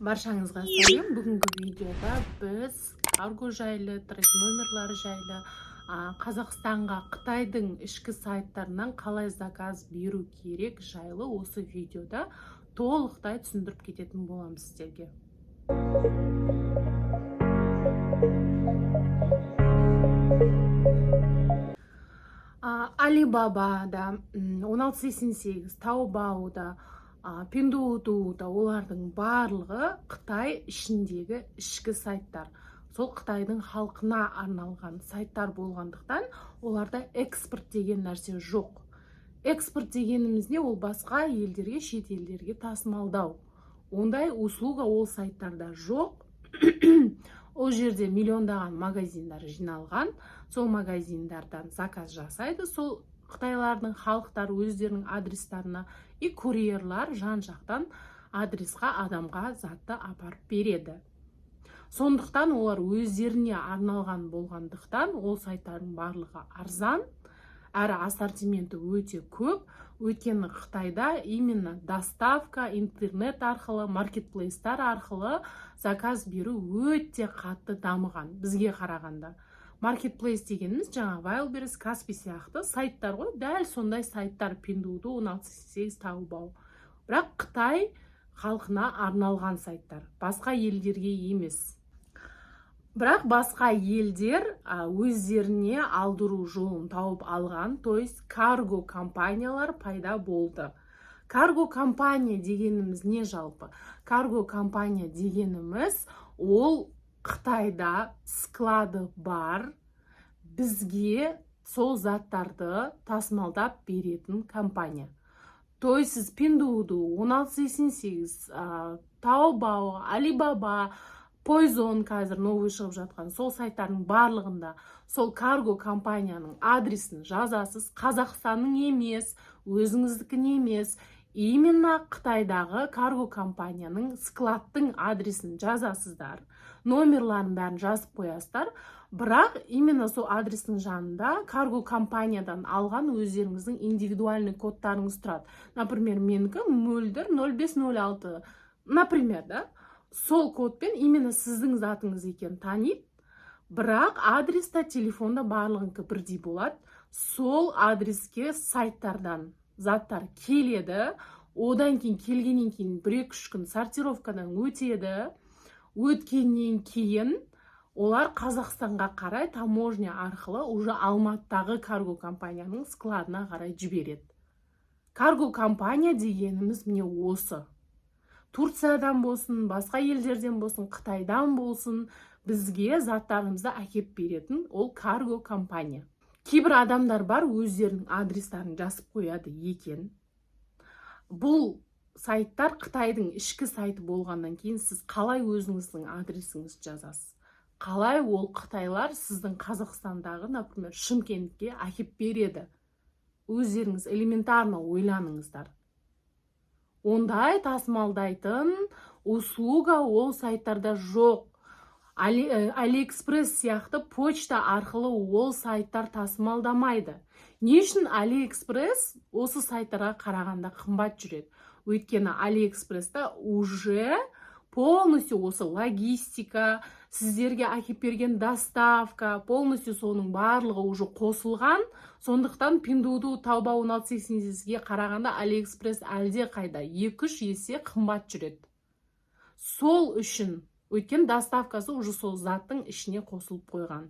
Баршаңызға сәлем. Бүгінгі видеода біз карго жайлы, трек номерлары жайлы, Қазақстанға Қытайдың ішкі сайттарынан қалай заказ беру керек жайлы осы видеода толықтай түсіндіріп кететін боламыз сіздерге. Alibaba'da, 1688, Taobao'da, Pinduodu'да олардың барлығы Қытай ішіндегі ішкі сайттар. Сол Қытайдың халқына арналған сайттар болғандықтан, оларда экспорт деген нәрсе жоқ. Экспорт дегеніміз не? Ол басқа елдерге, шет елдерге тасымалдау. Ондай услуга ол сайттарда жоқ. Ол жерде миллиондаған магазиндар жиналған. Сол магазиндардан заказ жасайды. Сол Қытайлардың халықтар өздерінің адрестарына и курьерлар жан-жақтан адресқа адамға затты апарып береді. Сондықтан олар өздеріне арналған болғандықтан ол сайттардың барлығы арзан, әрі ассортименті өте көп. Өйткені Қытайда именно доставка, интернет арқылы, маркетплейстар арқылы заказ беру өте қатты дамыған бізге қарағанда. Маркетплейс дегеніміз жаңа Wildberries, Каспи сияқты сайттар ғой, дәл сондай сайттар Pinduoduo, 1688, Taobao. Бірақ Қытай халқына арналған сайттар, басқа елдерге емес. Бірақ басқа елдер өздеріне алдыру жолын тауып алған, то есть карго компаниялар пайда болды. Карго компания дегеніміз не жалпы? Карго компания дегеніміз ол Қытайда склады бар, бізге сол заттарды тасымалдап беретін компания. То есть сіз Pinduoduo, 1688, Taobao, Alibaba, Poizon қазір новый шығып жатқан сол сайттардың барлығында сол карго компанияның адресін жазасыз. Қазақстанның емес, өзіңіздікін емес, именно Қытайдағы карго компанияның складтың адресін жазасыздар. Номерларын бәрін жазып қоясыздар. Бірақ именно сол адрестің жанында карго компаниядан алған өздеріңіздің индивидуальный кодтарыңыз тұрады. Например, менікі мөлдір 0506. Например, да? Сол кодпен именно сіздің затыңыз екен таниды. Бірақ адреста, телефонда барлығынкі бірдей болады. Сол адреске сайттардан заттар келеді. Одан кейін келгеннен кейін 1-2 күн сортировкадан өтеді. Өткеннен кейін олар Қазақстанға қарай таможня арқылы уже Алматыдағы карго компанияның складына қарай жібереді. Карго компания дегеніміз міне осы. Турциядан болсын, басқа елдерден болсын, Қытайдан болсын, бізге заттарымызды әкеп беретін ол карго компания. Кейбір адамдар бар, өздерінің адрестарын жазып қояды екен. Бұл сайттар Қытайдың ішкі сайты болғаннан кейін сіз қалай өзіңіздің адресіңізді жазасыз? Қалай ол Қытайлар сіздің Қазақстандағы, например, Шымкентке әкеп береді? Өздеріңіз элементарно ойланыңыздар. Ондай тасымалдайтын услуга ол сайттарда жоқ. Алиэкспресс сияқты почта арқылы ол сайттар тасымалдамайды. Не үшін Алиэкспресс осы сайттарға қарағанда қымбат жүреді? Өйткені Алиэкспрессте уже полностью осы логистика, сіздерге әкеп берген доставка, полностью соның барлығы уже қосылған. Сондықтан Pinduoduo, Taobao, 1688-ге қарағанда Алиэкспресс әлде қайда 2-3 есе қымбат жүреді. Сол үшін, өйткені доставкасы уже сол заттың ішіне қосылып қойған.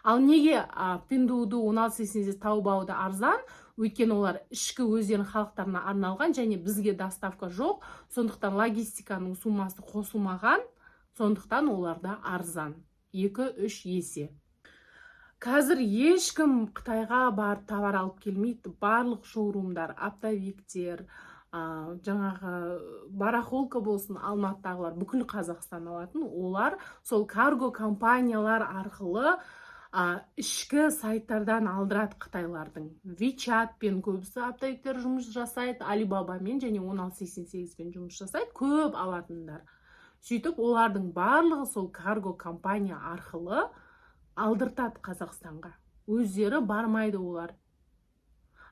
Ал неге Pinduoduo, 1688, Taobao'да арзан? Өйткені олар ішкі өздерінің халықтарына арналған және бізге доставка жоқ. Сондықтан логистиканың суммасы қосылмаған. Сондықтан оларда арзан. 2-3 есе. Қазір ешкім Қытайға бар товар алып келмейді. Барлық шоурумдар, оптовиктер, жаңағы барахолка болсын, Алматыдағылар бүкіл Қазақстан алатын. Олар сол карго компаниялар арқылы ішкі сайттардан алдырады Қытайлардың. WeChat пен көбісі оптовиктер жұмыс жасайды, Alibaba мен және 1688 пен жұмыс жасайды, көп алатындар. Сөйтіп, олардың барлығы сол карго компания арқылы алдыртады Қазақстанға. Өздері бармайды олар.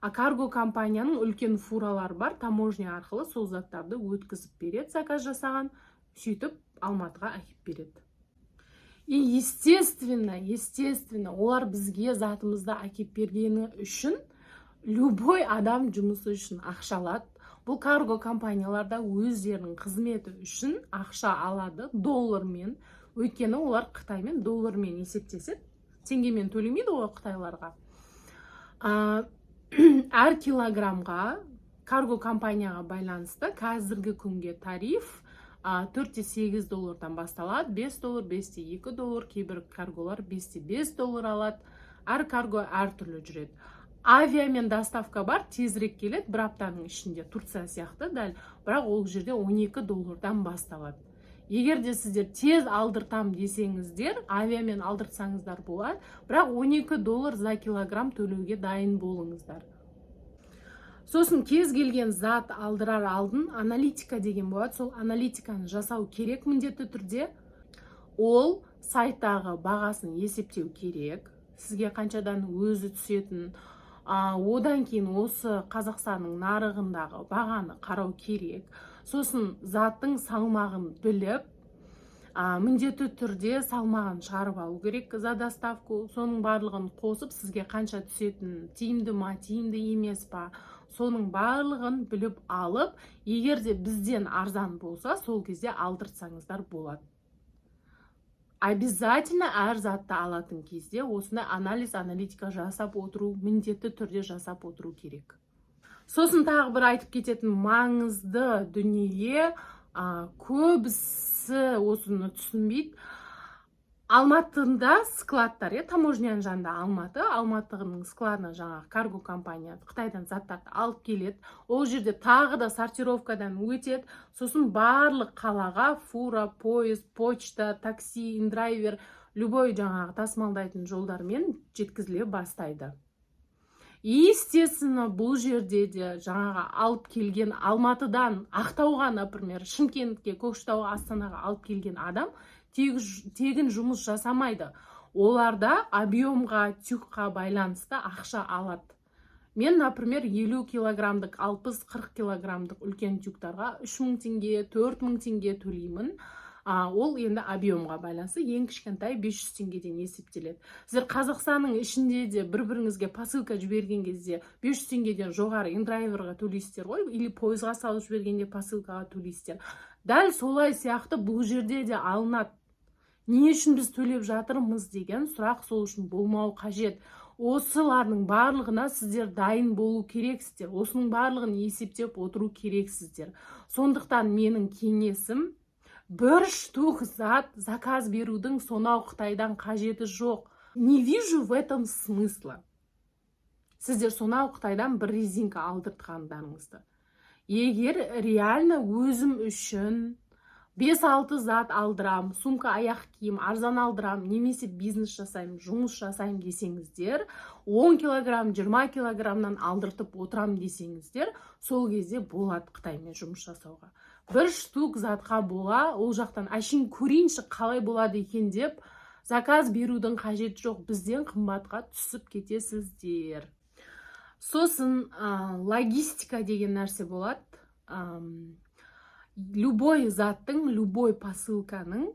Карго компанияның үлкен фуралар бар, таможня арқылы сол заттарды өткізіп береді, заказ жасаған. сөйтіп Алматыға әкеп береді. И естественно, олар бізге затымызды әкеп бергені үшін любой адам жұмысы үшін ақша алады. Бұл карго компанияларда өздерінің қызметі үшін ақша алады доллармен. Өйткені олар Қытаймен доллармен есептесіп, теңгемен төлемейді ғой Қытайларға. Әр килограммға карго компанияға байланысты қазіргі күнге тариф $4-8 басталады. $5, $5-2, кейбір карголар $5-5 алады. Әр карго әртүрлі жүреді. Авиамен доставка бар, тезірек келеді, бір аптаның ішінде, Турция сияқты дәл, бірақ ол жерде $12 басталады. Егер де сіздер тез алдыртам десеңіздер, авиамен алдыртсаңыздар болады, бірақ $12 за килограмм төлеуге дайын болыңыздар. Сосын кез келген зат алдырар алдын аналитика деген болады. Сол аналитиканы жасау керек міндетті түрде. Ол сайттағы бағасын есептеу керек. Сізге қаншадан өзі түсетін, одан кейін осы Қазақстанның нарығындағы бағаны қарау керек. Сосын заттың салмағын біліп, міндетті түрде салмағын шығарып алу керек за доставку. Соның барлығын қосып, сізге қанша түсетін, тиімді ма, тиімді емес па, соның барлығын біліп алып, егер де бізден арзан болса, сол кезде алдыртсаңыздар болады. Обязательно әр затты алатын кезде осындай аналитика жасап отыру, міндетті түрде жасап отыру керек. Сосын тағы бір айтып кететін маңызды дүние, көбісі осыны түсінбейді. Алматыда складтар, таможняның жанында Алматының складына жаңағы карго компания Қытайдан заттарды алып келеді. Ол жерде тағы да сортировкадан өтеді. Сосын барлық қалаға фура, поезд, почта, такси, индрайвер, любой жаңағы тасымалдайтын жолдармен жеткізіле бастайды. Естественно, бұл жерде де жаңағы алып келген Алматыдан Ақтауға, например, Шымкентке, Көкшетауға, Астанаға алып келген адам тегін жұмыс жасамайды. Оларда объемға, тюкқа байланысты ақша алады. Мен, например, 50 килограммдық, 60-40 килограммдық үлкен тюктарға 3000 теңге, 4000 теңге төлеймін. Ол енді объемға байланысты, ең кішкентай 500 теңгеден есептеледі. Сіздер Қазақстанның ішінде де бір-біріңізге посылка жіберген кезде 500 теңгеден жоғары индрайверға төлейсіздер ғой, или пойызға салып жібергенде посылкаға төлейсіздер. Дәл солай сияқты бұл жерде де алынады. Не үшін біз төлеп жатырмыз деген сұрақ сол үшін болмау қажет. Осылардың барлығына сіздер дайын болу керексіздер. Осының барлығын есептеп отыру керексіздер. Сондықтан менің кеңесім, бір штук зат заказ берудің сонау Қытайдан қажеті жоқ. Не вижу в этом смысла. Сіздер сонау Қытайдан бір резинка алдыртқандарыңызды. Егер реально өзім үшін 5-6 зат алдырам, сумка, аяқ киім, арзан алдырам, немесе бизнес жасаймын, жұмыс жасаймын десеңіздер, 10 килограмм, 20 килограммнан алдыртып отырам десеңіздер, сол кезде болады Қытаймен жұмыс жасауға. Бір штук затқа бола, ол жақтан әшейін көрейінші қалай болады екен деп, заказ берудің қажеті жоқ, бізден қымбатқа түсіп кетесіздер. Сосын логистика деген нәрсе болады. Любой заттың, любой посылканың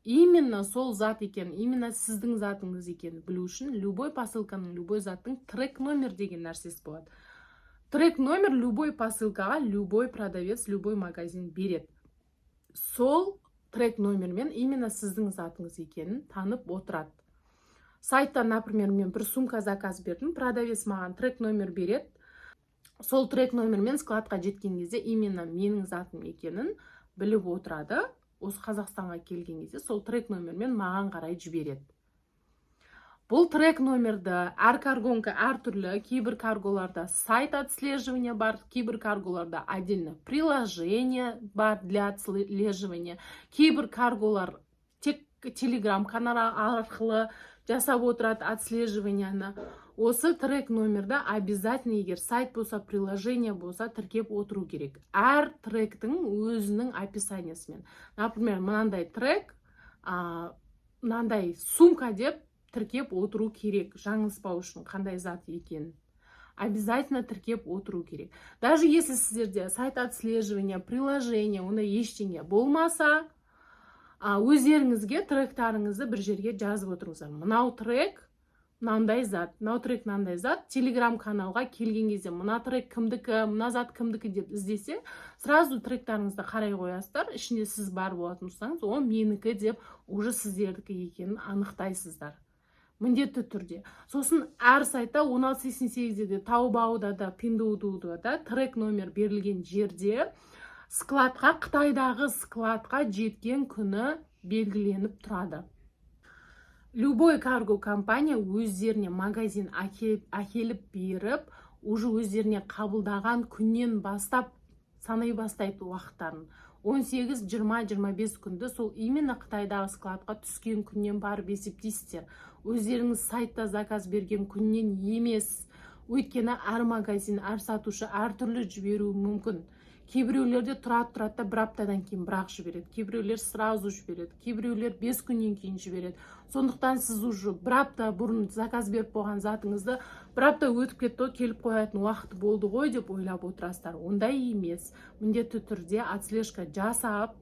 именно сол зат екен, именно сіздің затыңыз екен білу үшін, любой посылканың, любой заттың трек номер деген нәрсесі болады. Трек номер любой посылкаға, любой продавец, любой магазин береді. Сол трек номермен именно сіздің затыңыз екенін танып отырады. Сайтта, например, мен бір сумка заказ бердім, продавец маған трек номер береді. Сол трек номермен складқа жеткен кезде именно менің затым екенін біліп отырады. Осы Қазақстанға келген кезде сол трек номермен маған қарай жібереді. Бұл трек номерді әр каргонка әртүрлі, кейбір карголарда сайт отслеживания бар, кейбір карголарда отдельно приложение бар для отслеживания, кейбір карголар тек телеграм канал арқылы жасап отырады отслеживанияны. Осы трек номерді обязательно, егер сайт болса, приложение болса, тіркеп отыру керек. Әр тректің өзінің описаниясымен. Например, мынандай трек, мынандай сумка деп тіркеп отыру керек. Жаңылыспау үшін қандай зат екенін. Обязательно тіркеп отыру керек. Даже если сіздерде сайт отслеживания, приложение, онда ештеңе болмаса, Өздеріңізге тректарыңызды бір жерге жазып отырыңыздар. Мынау трек мынандай зат, мынау трек мынандай зат. Телеграм каналға келген кезде мына трек кімдікі, мына зат кімдікі деп іздесе, сразу тректарыңызды қарай қоясыздар. Ішінде сіз бар болатын болсаңыз, о менікі деп уже сіздердікі екенін анықтайсыздар. Міндетті түрде. Сосын әр сайтта 1688-де де, Taobao'да да, Pinduodu'да да трек номер берілген жерде складқа, Қытайдағы складқа жеткен күні белгіленіп тұрады. Любой карго компания өздеріне магазин әкеліп беріп, уже өздеріне қабылдаған күннен бастап санай бастайды уақыттарын. 18, 20, 25 күнді сол именно Қытайдағы складқа түскен күннен барып есептейсіздер. Өздеріңіз сайтта заказ берген күннен емес. Өйткені әр магазин, әр сатушы әртүрлі жіберуі мүмкін. Кейбіреулерде тұрады да бір аптадан кейін бірақ жібереді. Кейбіреулер сразу жібереді. Кейбіреулер 5 күннен кейін жібереді. Сондықтан сіз уже бір апта бұрын заказ беріп қойған затыңызды бір апта өтіп кетті, келіп қоятын уақыты болды ғой деп ойлап отырасыздар. Ондай емес. Міндетті түрде отслежка жасап,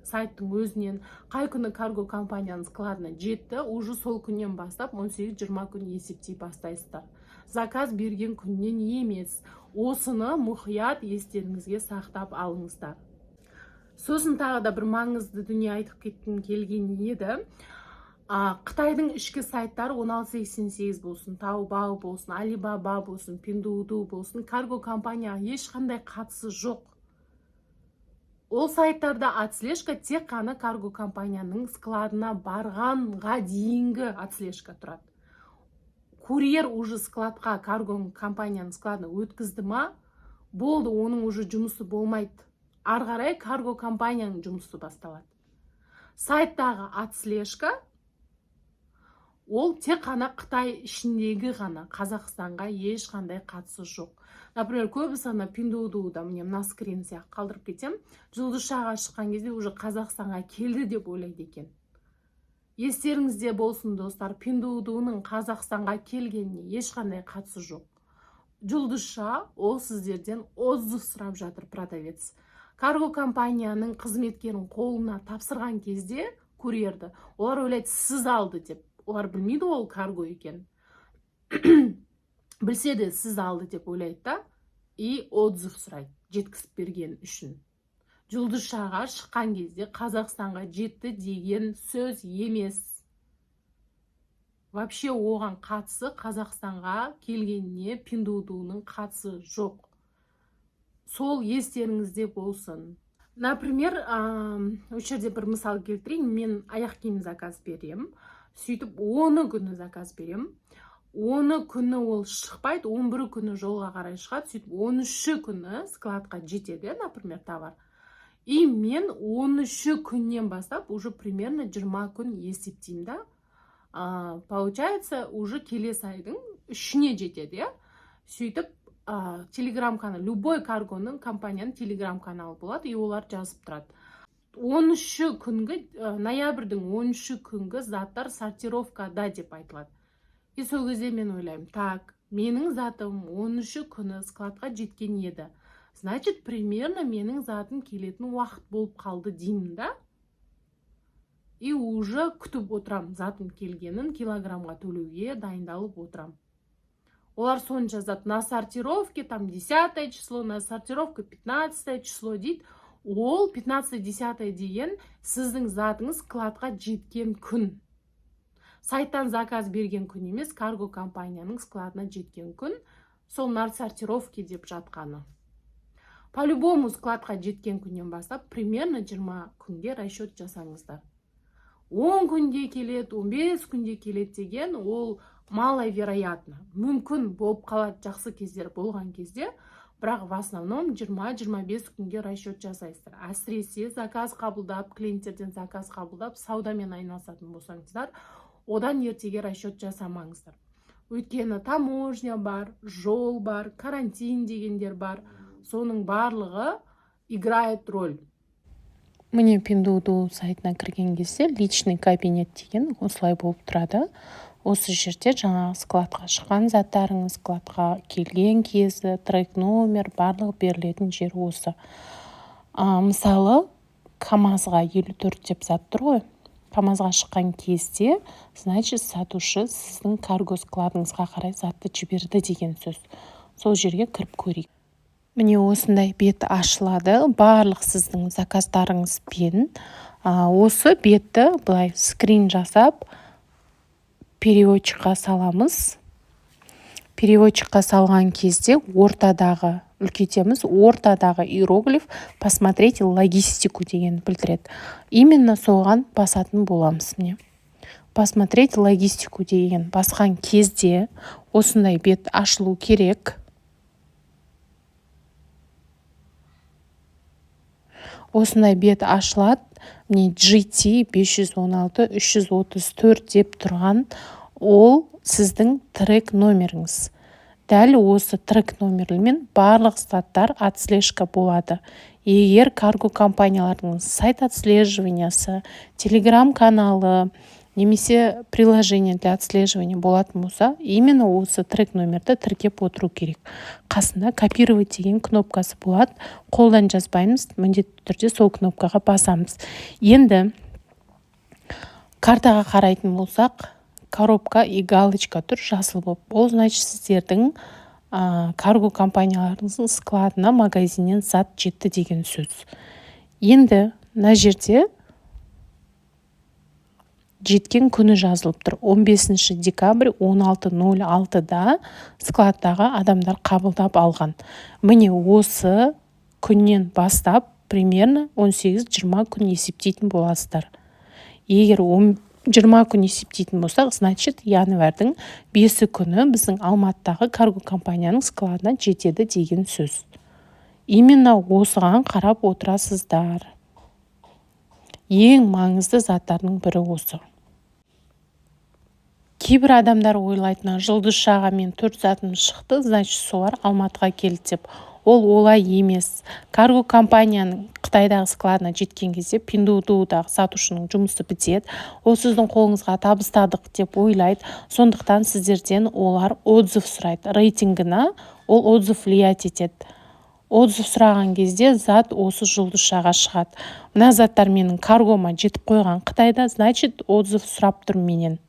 сайттың өзінен қай күні карго компанияның складына жетті, уже сол күннен бастап 18-20 күн есептей бастайсыздар. Заказ берген күннен емес. Осыны мұқият естеріңізге сақтап алыңыздар. Сосын тағы да бір маңызды дүние айтып кеткім келген еді. Қытайдың ішкі сайттары 1688 болсын, Taobao болсын, Alibaba болсын, Pinduoduo болсын, карго компанияға ешқандай қатысы жоқ. Ол сайттарда отслежка тек қана карго компанияның складына барғанға дейінгі отслежка тұрады. Курьер уже складқа, карго компанияның складына өткізді ма, болды, оның уже жұмысы болмайды. Ары қарай карго компанияның жұмысы басталады. Сайттағы отслежка ол тек қана Қытай ішіндегі ғана, Қазақстанға ешқандай қатысы жоқ. Например, көбісі Pinduodu'да, мына скрин сияқты қалдырып кетем, жұлдызшаға шыққан кезде уже Қазақстанға келді деп ойлайды екен. Естеріңізде болсын достар, Pinduodu'ның Қазақстанға келгеніне ешқандай қатысы жоқ. Жұлдызша ол сіздерден отзыв сұрап жатыр продавец. Карго компанияның қызметкерін қолына тапсырған кезде курьерді, олар ойлайды сіз алды деп. Олар білмейді ол карго екен. Білсе де сіз алды деп ойлайды да, и отзыв сұрайды жеткізіп берген үшін. Жұлдызшаға шыққан кезде Қазақстанға жетті деген сөз емес. Вообще оған қатысы, Қазақстанға келгеніне Pinduodu'ның қатысы жоқ. Сол естеріңізде болсын. Например, осы жерде бір мысал келтірейін. Мен аяқ киім заказ берем. Сөйтіп 10 күні заказ берем. 10 күні ол шықпайды, 11 күні жолға қарай шығады. Сөйтіп 13 күні складқа жетеді, например, товар. И мен 13 күннен бастап уже примерно 20 күн есептеймін да. Получается, уже келесі айдың 3-не жетеді. Сөйтіп, телеграм канал, любой каргоның компанияның телеграм каналы болады, и олар жазып тұрады. 13 күнгі, ноябрьдің 13 күнгі заттар сортировкада деп айтылады. И сол кезде мен ойлаймын, так, менің затым 13 күні складқа жеткен еді. Значит, примерно менің затым келетін уақыт болып қалды деймін да. И уже күтіп отырам затым келгенін, килограммға төлеуге дайындалып отырам. Олар соны жазады, на сортировке там 10 число, на сортировке 15 число дейді. Ол 15-10 деген сіздің затыңыз складқа жеткен күн. Сайттан заказ берген күн емес, карго компанияның складына жеткен күн. Сол на сортировке деп жатқаны. По-любому складқа жеткен күннен бастап, примерно 20 күнге расчет жасаңыздар. 10 күнде келет, 15 күнде келет деген, ол маловероятно. Мүмкін болып қалады жақсы кездер болған кезде, бірақ в основном 20-25 күнге расчет жасайсыздар. Әсіресе заказ қабылдап, клиенттерден заказ қабылдап, саудамен айналысатын болсаңыздар, одан ертеге расчет жасамаңыздар. Өйткені таможня бар, жол бар, карантин дегендер бар. Соның барлығы играет роль. Міне Pinduoduo сайтына кірген кезде личный кабинет деген осылай болып тұрады. Осы жерде жаңағы складқа шыққан заттарыңыз, складқа келген кезі, трек номер, барлығы берілетін жер осы. Мысалы, КамАЗға 54 деп зат тұр ғой. КамАЗға шыққан кезде, значит, сатушы сіздің карго складыңызға қарай затты жіберді деген сөз. Сол жерге кіріп көрейік. Міне осындай бет ашылады. Барлық сіздің заказдарыңызбен осы бетті былай скрин жасап переводчикқа саламыз. Переводчикқа салған кезде ортадағы, үлкейтеміз, ортадағы иероглиф посмотреть логистику деген білдіреді. Именно соған басатын боламыз. Міне. Посмотреть логистику деген басқан кезде осындай бет ашылу керек. Осындай бет ашылады. Міне GT 516 334 деп тұрған ол сіздің трек номеріңіз. Дәл осы трек номерімен барлық заттар отслежка болады. Егер карго компаниялардың сайт отслеживаниясы, телеграм каналы, немесе приложение для отслеживания болатын болса, именно осы трек номерді тіркеп отыру керек. Қасында копировать деген кнопкасы болады. Қолдан жазбаймыз, міндетті түрде сол кнопкаға басамыз. Енді картаға қарайтын болсақ, коробка и галочка тұр жасыл болып. Ол значит сіздердің карго компанияларыңыздың складына магазиннен зат жетті деген сөз. Енді мына жерде жеткен күні жазылып тұр. 15 декабрь 16:06-да складтағы адамдар қабылдап алған. Міне осы күннен бастап примерно 18-20 күн есептейтін боласыздар. Егер 20 күн есептейтін болсақ, значит, январдың 5 күні біздің Алматыдағы карго компанияның складына жетеді деген сөз. Именно осыған қарап отырасыздар. Ең маңызды заттардың бірі осы. Кейбір адамдар ойлайтын, жұлдызшағамен 4 затымыз шықты, значит, солар Алматыға келді деп. Ол олай емес. Карго компанияның Қытайдағы складына жеткен кезде Пиндутудағы сатушының жұмысы бітеді. Ол сіздің қолыңызға табыстадық деп ойлайды. Сондықтан сіздерден олар отзыв сұрайды. Рейтингіна ол отзыв влиять етеді. Отзыв сұраған кезде зат осы жұлдызшаға шығады. Мына заттар менің каргома жетіп қойған Қытайда, значит, отзыв сұрап тұр менен.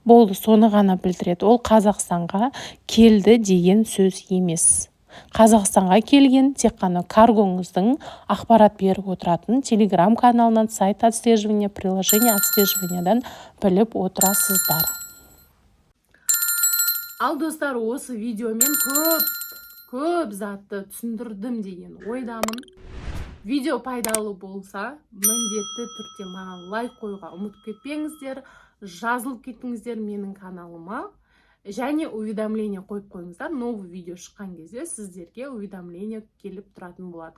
Болды, соны ғана білдіреді. Ол Қазақстанға келді деген сөз емес. Қазақстанға келген тек қана каргоңыздың ақпарат беріп отыратын телеграм каналынан, сайт отслеживания, приложение отслеживаниядан біліп отырасыздар. Ал достар, осы видеомен көп затты түсіндірдім деген ойдамын. Видео пайдалы болса, міндетті түрде маған лайк қойға ұмытып кетпеңіздер, жазылып кетіңіздер менің каналыма. Және уведомление қойып қойыңыздар, новый видео шыққан кезде сіздерге уведомление келіп тұратын болады.